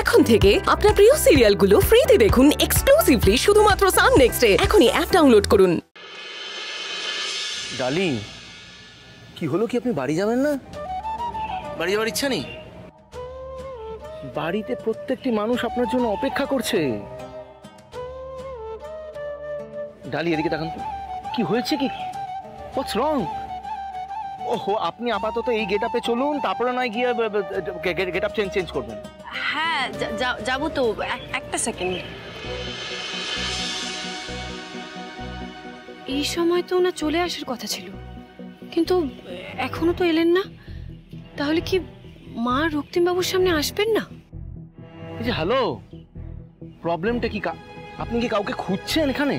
এখন থেকে আপনার প্রিয় সিরিয়ালগুলো ফ্রিতে দেখুন এক্সক্লুসিভলি শুধুমাত্র সান নেক্সটে। এখনই অ্যাপ ডাউনলোড করুন। ডার্লিং, কি হলো? কি আপনি বাড়ি যাবেন না? বাড়ি যাওয়ার ইচ্ছা নেই? বাড়িতে প্রত্যেকটি মানুষ আপনার জন্য অপেক্ষা করছে। ডালি, এদিকে তাকান তো। কি হয়েছে? কি হোয়াটস রং? ওহো, আপনি আপাতত এই গেট আপে চলুন, তারপরে নয় গিয়ে গেট আপ চেঞ্জ করবেন। হ্যাঁ যাবো তো, একটা সেকেন্ড। এই সময় তো ওনা চলে আসার কথা ছিল, কিন্তু এখনো তো এলেন না। তাহলে কি মা রক্তিমবাবুর সামনে আসবেন না? এই যে হ্যালো, প্রবলেমটা কি? আপনি কি কাউকে খুঁজছেন এখানে?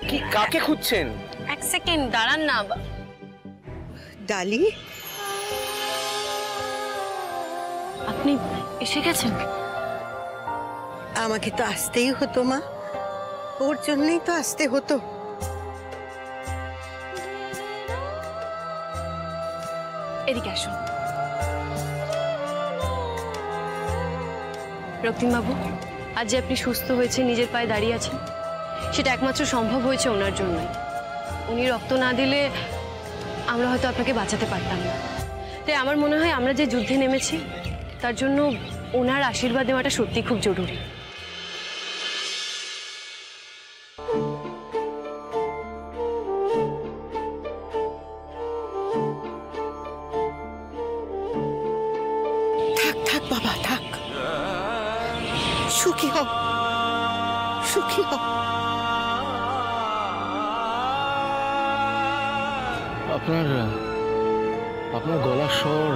কি কাকে খুঁজছেন? এক সেকেন্ড দাঁড়ান না। ডালি, আপনি এসে গেছেন? আমাকে তো আসতেই হতো মা, ওর জন্যই তো আসতে হতো। এদিকে আসুন। রক্তিমবাবু, আজ যে আপনি সুস্থ হয়েছে, নিজের পায়ে দাঁড়িয়ে আছেন, সেটা একমাত্র সম্ভব হয়েছে ওনার জন্যই। উনি রক্ত না দিলে আমরা হয়তো আপনাকে বাঁচাতে পারতাম না। তাই আমার মনে হয় আমরা যে যুদ্ধে নেমেছি তার জন্য ওনার আশীর্বাদ নেওয়াটা সত্যি খুব জরুরি। থাক থাক বাবা, থাক। সুখী হও, সুখী হও। আপনার গলার স্বর,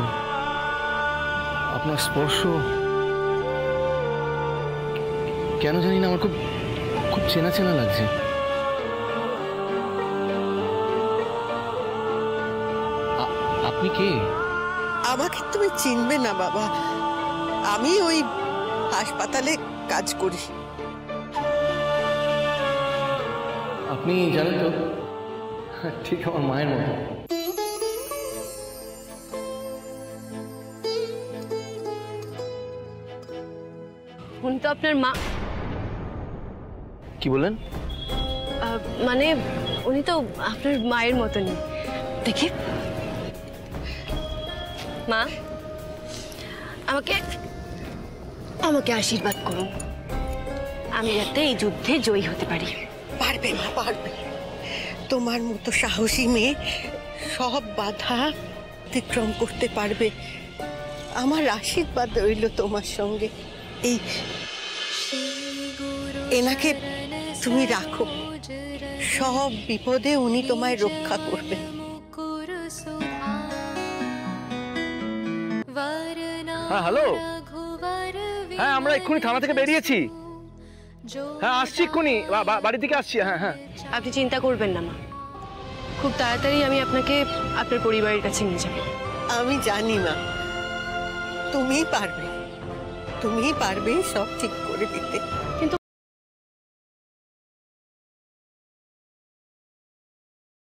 আপনার স্পর্শ, কেন জানি না আমার খুব খুব চেনা চেনা লাগছে। আপনি কে? আমাকে তুমি চিনবে না বাবা, আমি ওই হাসপাতালে কাজ করি। আপনি জানেন তো, ঠিক আমার মায়ের মতো। উনি তো আপনার মা। কি বলেন? মানে উনি তো আপনার মায়ের মতনই। দেখি মা, আমাকে আমাকে আশীর্বাদ করুন, আমি যাতে এই যুদ্ধে জয়ী হতে পারি। পারবে মা, পারবে। তোমার মতো সাহসী মেয়ে সব বাধা অতিক্রম করতে পারবে। আমার আশীর্বাদ রইল তোমার সঙ্গে। এই এনাকে তুমি রাখো, সব বিপদে উনি তোমায় রক্ষা করবে। হ্যাঁ হ্যালো, হ্যাঁ আমরা এক্ষুনি থানা থেকে বেরিয়েছি। হ্যাঁ আসছি এক্ষুনি, বাড়ি থেকে আসছি। হ্যাঁ হ্যাঁ, আপনি চিন্তা করবেন না মা, খুব তাড়াতাড়ি আমি আপনাকে আপনার পরিবারের কাছে নিয়ে যাব। আমি জানি মা, তুমিই পারবে, তুমিই পারবে সব ঠিক করে দিতে।